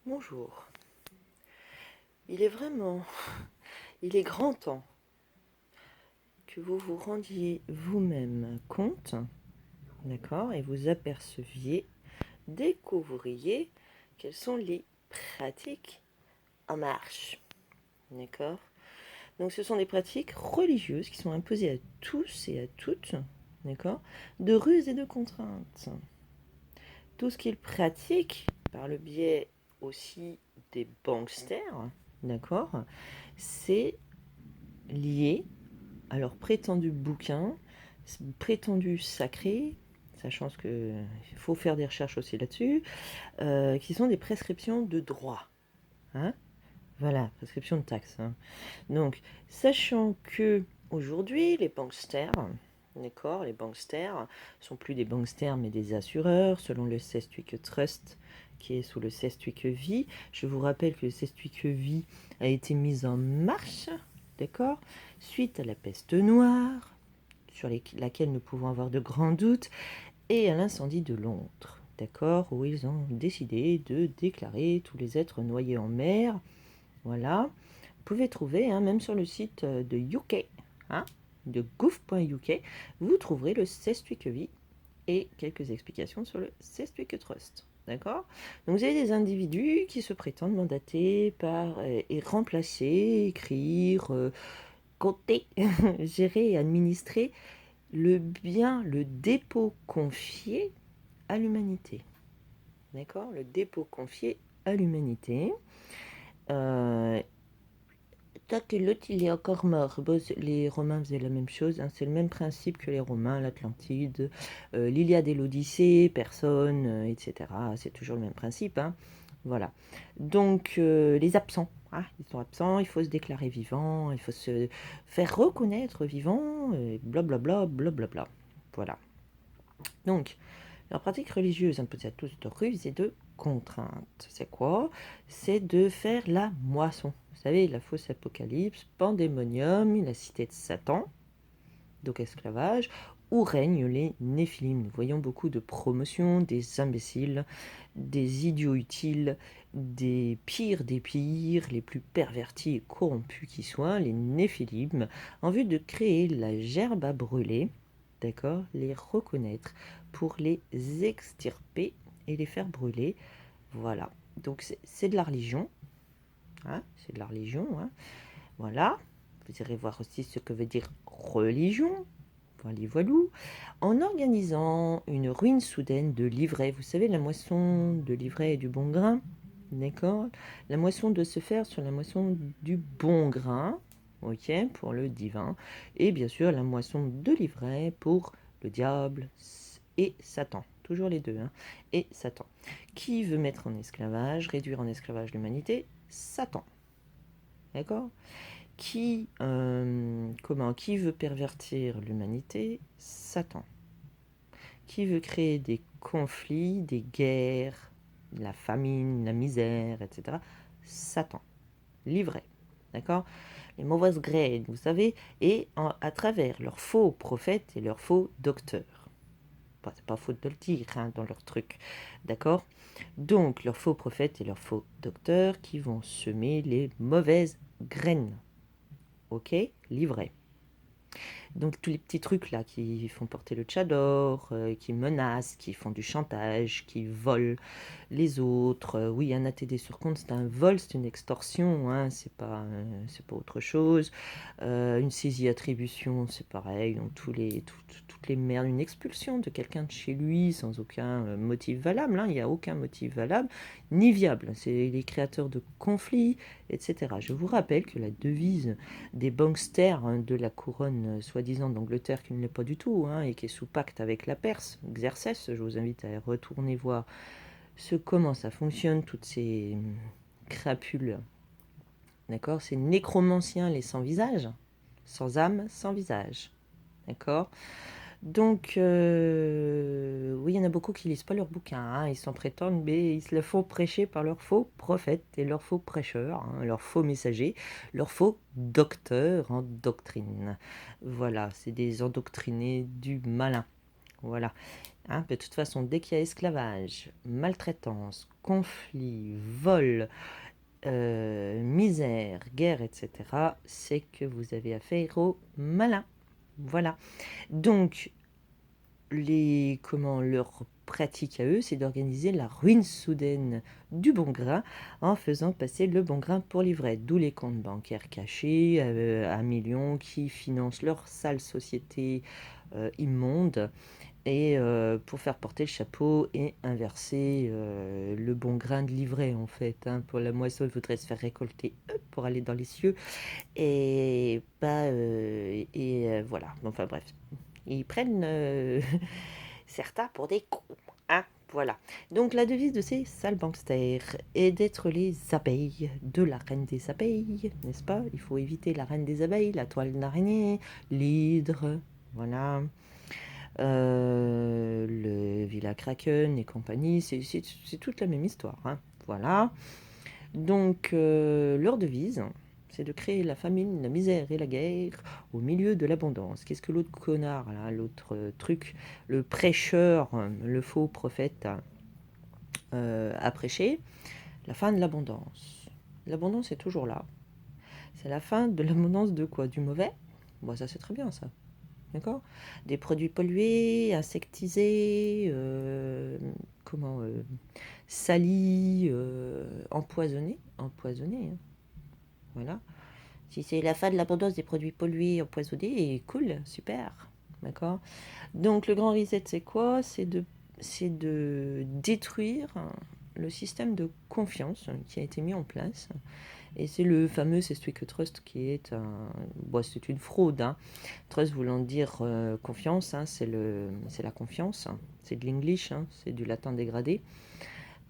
Bonjour. Il est il est grand temps que vous vous rendiez vous-même compte, d'accord, et vous aperceviez, découvriez quelles sont les pratiques en marche, d'accord. Donc ce sont des pratiques religieuses qui sont imposées à tous et à toutes, d'accord, de ruses et de contraintes. Tout ce qu'ils pratiquent par le biais aussi des banksters, d'accord, c'est lié à leur prétendu bouquin, prétendu sacré, sachant qu'il faut faire des recherches aussi là-dessus, qui sont des prescriptions de droit. Hein, voilà, prescription de taxes. Hein. Donc, sachant que aujourd'hui, les banksters, d'accord, les banksters sont plus des banksters mais des assureurs, selon le Sestwick Trust, qui est sous le Sestwick Vie. Je vous rappelle que le Sestwick Vie a été mis en marche, d'accord, suite à la peste noire, sur laquelle nous pouvons avoir de grands doutes, et à l'incendie de Londres, d'accord, où ils ont décidé de déclarer tous les êtres noyés en mer. Voilà. Vous pouvez trouver, hein, même sur le site de UK, hein, de gouv.uk, vous trouverez le Sestwick Vie et quelques explications sur le Sestwick Trust. D'accord. Donc vous avez des individus qui se prétendent mandatés par et remplacer, écrire, compter, gérer et administrer le bien, le dépôt confié à l'humanité. D'accord. Le dépôt confié à l'humanité. Tant que l'autre il est encore mort. Bon, les Romains faisaient la même chose, hein. C'est le même principe que les Romains, l'Atlantide, l'Iliade et l'Odyssée, personne, etc. C'est toujours le même principe. Hein. Voilà. Donc, les absents. Ah, ils sont absents, il faut se déclarer vivant, il faut se faire reconnaître vivant, blablabla, blablabla. Voilà. Donc, leur pratique religieuse imposée à tous de ruses et de contraintes. C'est quoi? C'est de faire la moisson. Vous savez, la fausse apocalypse, pandémonium, la cité de Satan, donc esclavage, où règnent les néphilim. Nous voyons beaucoup de promotions, des imbéciles, des idiots utiles, des pires, les plus pervertis et corrompus qui soient, les néphilim, en vue de créer la gerbe à brûler, d'accord, les reconnaître pour les extirper et les faire brûler. Voilà. Donc c'est de la religion. Hein, c'est de la religion. Hein. Voilà. Vous irez voir aussi ce que veut dire religion. Voilà, voilou. En organisant une ruine soudaine de l'ivraie. Vous savez, la moisson de l'ivraie et du bon grain. D'accord. La moisson doit se faire sur la moisson du bon grain. Ok, pour le divin. Et bien sûr, la moisson de l'ivraie pour le diable et Satan. Toujours les deux. Hein. Et Satan. Qui veut mettre en esclavage, réduire en esclavage l'humanité? Satan. D'accord. Qui veut pervertir l'humanité? Satan. Qui veut créer des conflits, des guerres, la famine, la misère, etc. Satan. L'ivraie. D'accord. Les mauvaises graines, vous savez, et à travers leurs faux prophètes et leurs faux docteurs. Bon, c'est pas faute de le dire hein, dans leur truc. D'accord. Donc, leurs faux prophètes et leurs faux docteurs qui vont semer les mauvaises graines. Ok, l'ivraie. Donc tous les petits trucs là qui font porter le tchador, qui menacent, qui font du chantage, qui volent les autres. Oui, un ATD sur compte, c'est un vol, c'est une extorsion, hein, c'est pas autre chose. Une saisie-attribution, c'est pareil. Donc toutes les merdes, une expulsion de quelqu'un de chez lui sans aucun motif valable. Hein, il n'y a aucun motif valable ni viable. C'est les créateurs de conflits, etc. Je vous rappelle que la devise des banksters hein, de la couronne soi-disant d'Angleterre, qui ne l'est pas du tout, hein, et qui est sous pacte avec la Perse, Xerxès, je vous invite à retourner voir comment ça fonctionne, toutes ces crapules. D'accord. C'est nécromanciens les sans visage, sans âme, sans visage. D'accord. Donc, oui, il y en a beaucoup qui lisent pas leurs bouquins. Hein. Ils s'en prétendent, mais ils se le font prêcher par leurs faux prophètes et leurs faux prêcheurs, hein, leurs faux messagers, leurs faux docteurs en doctrine. Voilà, c'est des endoctrinés du malin. Voilà. Hein. De toute façon, dès qu'il y a esclavage, maltraitance, conflit, vol, misère, guerre, etc., c'est que vous avez affaire aux malins. Voilà. Donc, leur pratique à eux, c'est d'organiser la ruine soudaine du bon grain en faisant passer le bon grain pour l'ivraie. D'où les comptes bancaires cachés à millions qui financent leur sale société immonde et pour faire porter le chapeau et inverser le bon grain de l'ivraie en fait. Hein. Pour la moisson, il faudrait se faire récolter pour aller dans les cieux et voilà. Enfin bref, ils prennent certains pour des cons. Hein, voilà. Donc la devise de ces sales banksters est d'être les abeilles de la reine des abeilles, n'est-ce pas? Il faut éviter la reine des abeilles, la toile d'araignée, l'hydre, voilà. Le Villa Kraken et compagnie, c'est toute la même histoire. Hein, voilà. Donc leur devise, c'est de créer la famine, la misère et la guerre au milieu de l'abondance. Qu'est-ce que l'autre connard, là, l'autre truc, le prêcheur, le faux prophète a prêché? La fin de l'abondance. L'abondance est toujours là. C'est la fin de l'abondance de quoi? Du mauvais? Bon, ça c'est très bien ça. D'accord? Des produits pollués, insectisés, salis, empoisonnés, hein. Voilà. Si c'est la fin de l'abondance des produits pollués, empoisonnés, cool, super. D'accord? Donc le grand reset, c'est quoi? C'est de détruire le système de confiance qui a été mis en place. Et c'est le fameux C'est celui que Trust qui est c'est une fraude. Hein. Trust voulant dire confiance, hein, c'est la confiance. Hein. C'est de l'English, hein, c'est du latin dégradé.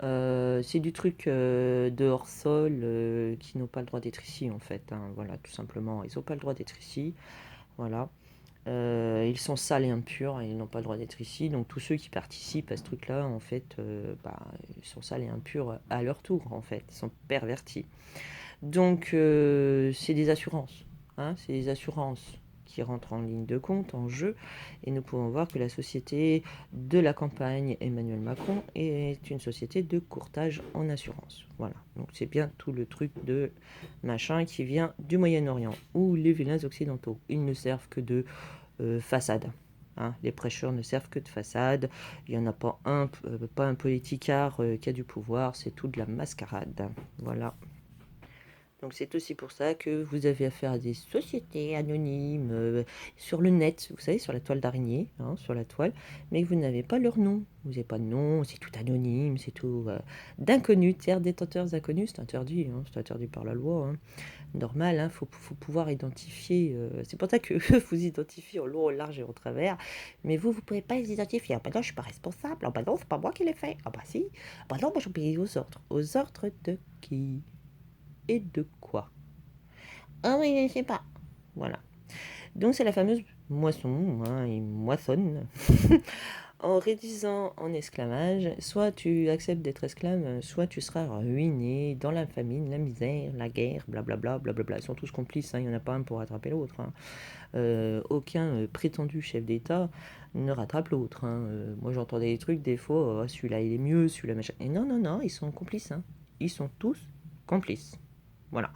C'est du truc de hors sol qui n'ont pas le droit d'être ici en fait. Hein, voilà, tout simplement. Ils n'ont pas le droit d'être ici. Voilà. Ils sont sales et impurs et ils n'ont pas le droit d'être ici. Donc tous ceux qui participent à ce truc-là, en fait, ils sont sales et impurs à leur tour, en fait. Ils sont pervertis. Donc c'est des assurances. Hein, c'est des assurances qui rentrent en ligne de compte, en jeu. Et nous pouvons voir que la société de la campagne Emmanuel Macron est une société de courtage en assurance. Voilà. Donc c'est bien tout le truc de machin qui vient du Moyen-Orient, où les vilains occidentaux, ils ne servent que de façade. Hein, les prêcheurs ne servent que de façade. Il n'y en a pas un politicard qui a du pouvoir. C'est tout de la mascarade. Voilà. Donc c'est aussi pour ça que vous avez affaire à des sociétés anonymes sur le net, vous savez, sur la toile d'araignée, hein, sur la toile, mais vous n'avez pas leur nom. Vous n'avez pas de nom, c'est tout anonyme, c'est tout d'inconnus, terre détenteurs inconnus, c'est interdit, hein, c'est interdit par la loi. Hein. Normal, hein, faut pouvoir identifier. C'est pour ça que vous identifiez en long, en large et en travers, mais vous ne pouvez pas les identifier. Ah bah non, je suis pas responsable. Ah bah non, c'est pas moi qui l'ai fait. Ah bah si. Ah bah non, moi j'obéis aux ordres. Aux ordres de qui? Et de quoi? Ah oui, je ne sais pas. Voilà. Donc c'est la fameuse moisson, hein, ils moissonnent. En réduisant en esclavage, soit tu acceptes d'être esclave, soit tu seras ruiné dans la famine, la misère, la guerre, blablabla, blablabla. Ils sont tous complices, hein, il n'y en a pas un pour rattraper l'autre. Hein. Aucun prétendu chef d'État ne rattrape l'autre. Hein. Moi j'entendais des trucs des fois, oh, celui-là il est mieux, celui-là machin. Et non, non, non, ils sont complices. Hein. Ils sont tous complices. Voilà.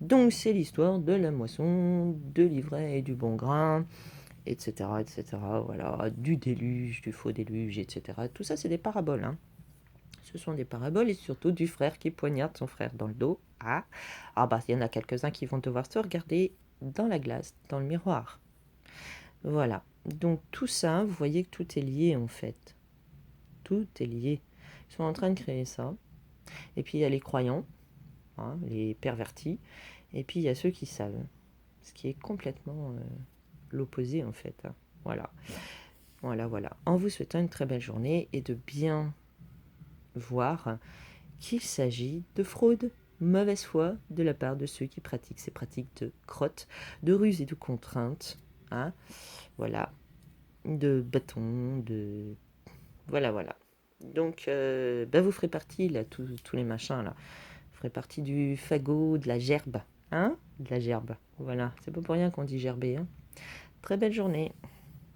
Donc c'est l'histoire de la moisson, de l'ivraie et du bon grain, etc., etc., voilà, du déluge, du faux déluge, etc. Tout ça, c'est des paraboles. Hein. Ce sont des paraboles et surtout du frère qui poignarde son frère dans le dos. Ah bah, il y en a quelques-uns qui vont devoir se regarder dans la glace, dans le miroir. Voilà. Donc tout ça, vous voyez que tout est lié en fait. Tout est lié. Ils sont en train de créer ça. Et puis il y a les croyants, hein, les pervertis. Et puis il y a ceux qui savent. Ce qui est complètement l'opposé en fait. Hein. Voilà. Voilà, voilà. En vous souhaitant une très belle journée et de bien voir qu'il s'agit de fraude, mauvaise foi de la part de ceux qui pratiquent ces pratiques de crotte, de ruse et de contrainte. Hein. Voilà. De bâton, de... Voilà, voilà. Donc, vous ferez partie, là, tous les machins, là. Vous ferez partie du fagot, de la gerbe. Hein. De la gerbe. Voilà. C'est pas pour rien qu'on dit gerber, hein. Très belle journée.